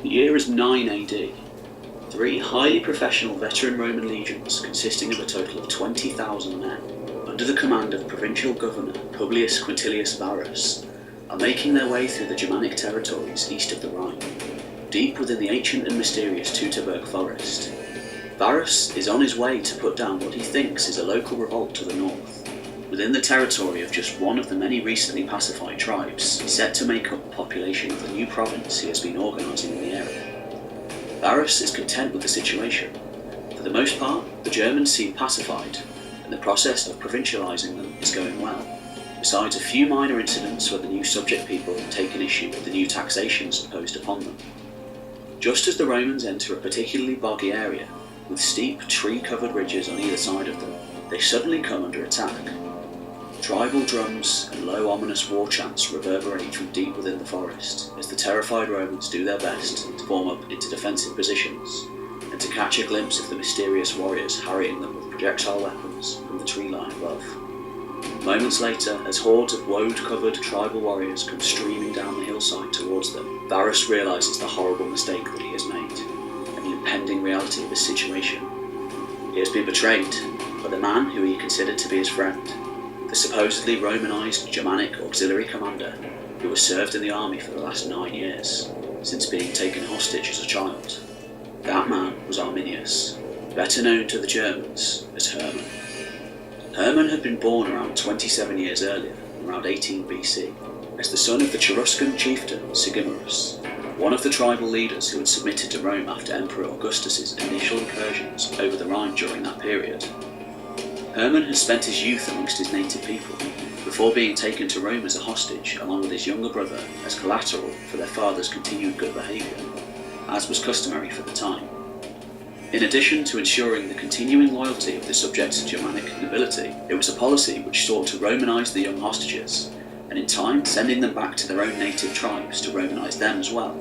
The year is 9 AD. Three highly professional veteran Roman legions, consisting of a total of 20,000 men, under the command of provincial governor Publius Quintilius Varus, are making their way through the Germanic territories east of the Rhine, deep within the ancient and mysterious Teutoburg forest. Varus is on his way to put down what he thinks is a local revolt to the north, within the territory of just one of the many recently pacified tribes set to make up the population of the new province he has been organising in the area. Varus is content with the situation. For the most part, the Germans seem pacified, and the process of provincialising them is going well, besides a few minor incidents where the new subject people have taken issue with the new taxations imposed upon them. Just as the Romans enter a particularly boggy area, with steep, tree-covered ridges on either side of them, they suddenly come under attack. Tribal drums and low ominous war chants reverberate from deep within the forest, as the terrified Romans do their best to form up into defensive positions, and to catch a glimpse of the mysterious warriors harrying them with projectile weapons from the tree line above. Moments later, as hordes of woad-covered tribal warriors come streaming down the hillside towards them, Varus realises the horrible mistake that he has made, and the impending reality of his situation. He has been betrayed by the man who he considered to be his friend, the supposedly Romanised Germanic auxiliary commander who has served in the army for the last 9 years, since being taken hostage as a child. That man was Arminius, better known to the Germans as Herman. Herman had been born around 27 years earlier, around 18 BC, as the son of the Cheruscan chieftain Sigimerus, one of the tribal leaders who had submitted to Rome after Emperor Augustus's initial incursions over the Rhine during that period. Herman had spent his youth amongst his native people, before being taken to Rome as a hostage along with his younger brother as collateral for their father's continued good behaviour, as was customary for the time. In addition to ensuring the continuing loyalty of the subjects' Germanic nobility, it was a policy which sought to Romanise the young hostages, and in time sending them back to their own native tribes to Romanise them as well.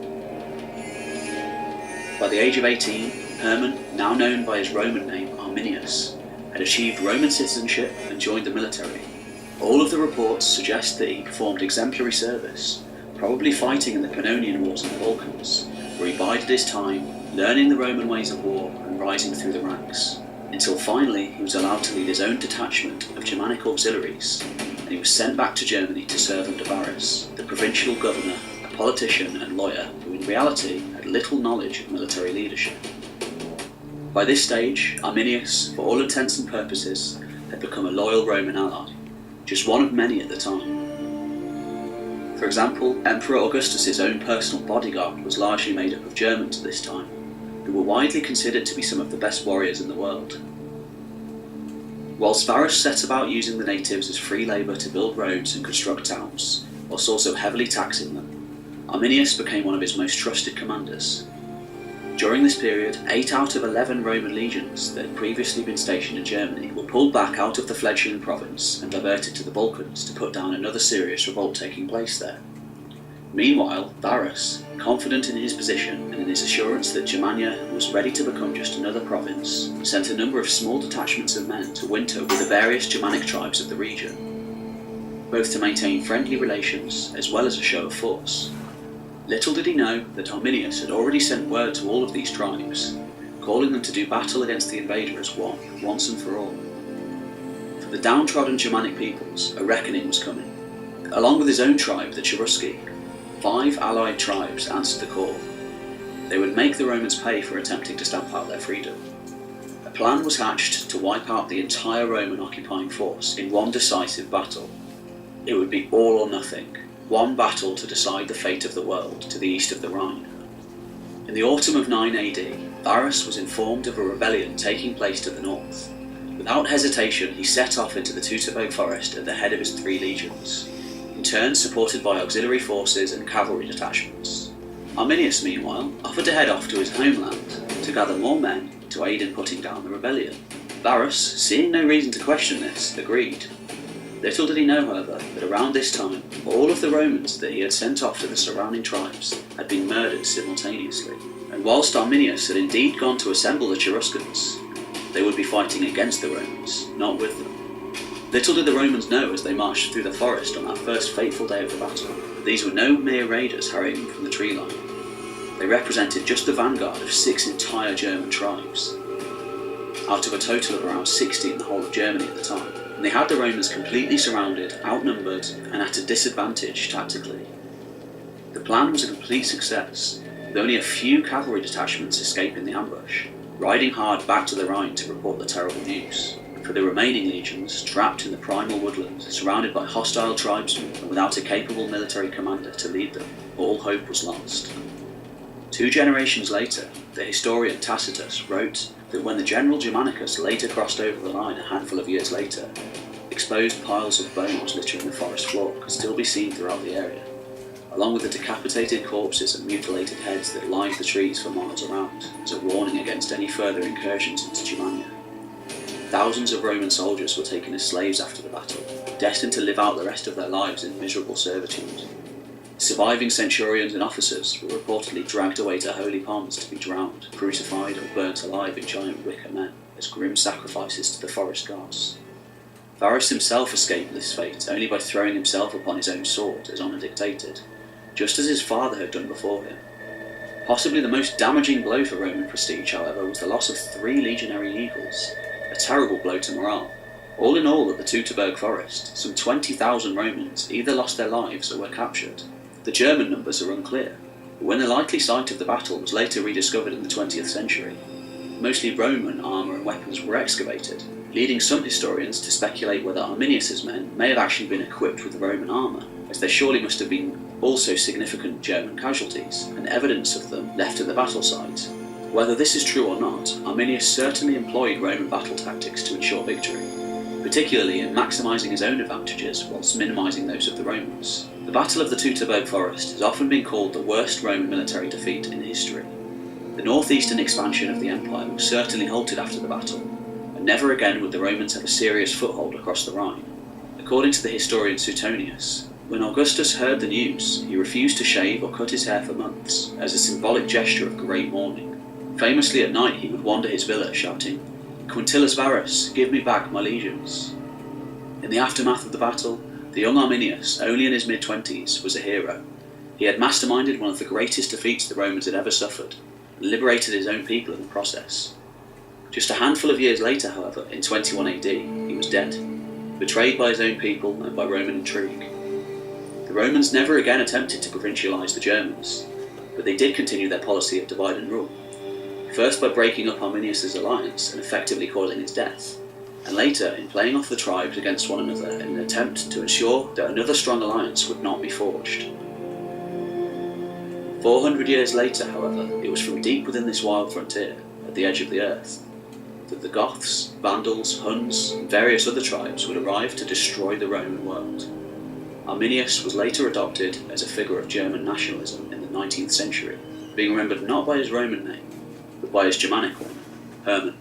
By the age of 18, Herman, now known by his Roman name Arminius, had achieved Roman citizenship and joined the military. All of the reports suggest that he performed exemplary service, probably fighting in the Pannonian Wars in the Balkans, where he bided his time, learning the Roman ways of war and rising through the ranks, until finally he was allowed to lead his own detachment of Germanic auxiliaries, and he was sent back to Germany to serve under Varus, the provincial governor, a politician and lawyer who in reality had little knowledge of military leadership. By this stage, Arminius, for all intents and purposes, had become a loyal Roman ally, just one of many at the time. For example, Emperor Augustus's own personal bodyguard was largely made up of Germans at this time, who were widely considered to be some of the best warriors in the world. Whilst Varus set about using the natives as free labour to build roads and construct towns, whilst also heavily taxing them, Arminius became one of his most trusted commanders. During this period, 8 out of 11 Roman legions that had previously been stationed in Germany were pulled back out of the fledgling province and diverted to the Balkans to put down another serious revolt taking place there. Meanwhile, Varus, confident in his position and in his assurance that Germania was ready to become just another province, sent a number of small detachments of men to winter with the various Germanic tribes of the region, both to maintain friendly relations as well as a show of force. Little did he know that Arminius had already sent word to all of these tribes, calling them to do battle against the invader as one, once and for all. For the downtrodden Germanic peoples, a reckoning was coming. Along with his own tribe, the Cherusci, 5 allied tribes answered the call. They would make the Romans pay for attempting to stamp out their freedom. A plan was hatched to wipe out the entire Roman occupying force in one decisive battle. It would be all or nothing. One battle to decide the fate of the world to the east of the Rhine. In the autumn of 9 AD, Varus was informed of a rebellion taking place to the north. Without hesitation, he set off into the Teutoburg forest at the head of his 3 legions, in turn supported by auxiliary forces and cavalry detachments. Arminius, meanwhile, offered to head off to his homeland to gather more men to aid in putting down the rebellion. Varus, seeing no reason to question this, agreed. Little did he know, however, that around this time, all of the Romans that he had sent off to the surrounding tribes had been murdered simultaneously, and whilst Arminius had indeed gone to assemble the Cheruscans, they would be fighting against the Romans, not with them. Little did the Romans know as they marched through the forest on that first fateful day of the battle, that these were no mere raiders hurrying from the tree line. They represented just the vanguard of 6 entire German tribes, out of a total of around 60 in the whole of Germany at the time, and they had the Romans completely surrounded, outnumbered, and at a disadvantage tactically. The plan was a complete success, with only a few cavalry detachments escaping the ambush, riding hard back to the Rhine to report the terrible news. For the remaining legions, trapped in the primal woodland, surrounded by hostile tribesmen and without a capable military commander to lead them, all hope was lost. 2 generations later, the historian Tacitus wrote that when the general Germanicus later crossed over the line a handful of years later, exposed piles of bones littering the forest floor could still be seen throughout the area, along with the decapitated corpses and mutilated heads that lined the trees for miles around, as a warning against any further incursions into Germania. Thousands of Roman soldiers were taken as slaves after the battle, destined to live out the rest of their lives in miserable servitude. Surviving centurions and officers were reportedly dragged away to holy ponds to be drowned, crucified or burnt alive in giant wicker men as grim sacrifices to the forest gods. Varus himself escaped this fate only by throwing himself upon his own sword as honour dictated, just as his father had done before him. Possibly the most damaging blow for Roman prestige, however, was the loss of 3 legionary eagles, a terrible blow to morale. All in all, at the Teutoburg forest, some 20,000 Romans either lost their lives or were captured. The German numbers are unclear, but when the likely site of the battle was later rediscovered in the 20th century, mostly Roman armour and weapons were excavated, leading some historians to speculate whether Arminius's men may have actually been equipped with Roman armour, as there surely must have been also significant German casualties, and evidence of them left at the battle site. Whether this is true or not, Arminius certainly employed Roman battle tactics to ensure victory, particularly in maximising his own advantages whilst minimising those of the Romans. The Battle of the Teutoburg Forest has often been called the worst Roman military defeat in history. The northeastern expansion of the empire was certainly halted after the battle, and never again would the Romans have a serious foothold across the Rhine. According to the historian Suetonius, when Augustus heard the news, he refused to shave or cut his hair for months, as a symbolic gesture of great mourning. Famously at night he would wander his villa shouting, "Quintilis Varus, give me back my legions." In the aftermath of the battle, the young Arminius, only in his mid-20s, was a hero. He had masterminded one of the greatest defeats the Romans had ever suffered, and liberated his own people in the process. Just a handful of years later, however, in 21 AD, he was dead, betrayed by his own people and by Roman intrigue. The Romans never again attempted to provincialise the Germans, but they did continue their policy of divide and rule, first by breaking up Arminius's alliance and effectively causing his death, and later in playing off the tribes against one another in an attempt to ensure that another strong alliance would not be forged. 400 years later, however, it was from deep within this wild frontier, at the edge of the earth, that the Goths, Vandals, Huns, and various other tribes would arrive to destroy the Roman world. Arminius was later adopted as a figure of German nationalism in the 19th century, being remembered not by his Roman name, but by his Germanic one, Herman.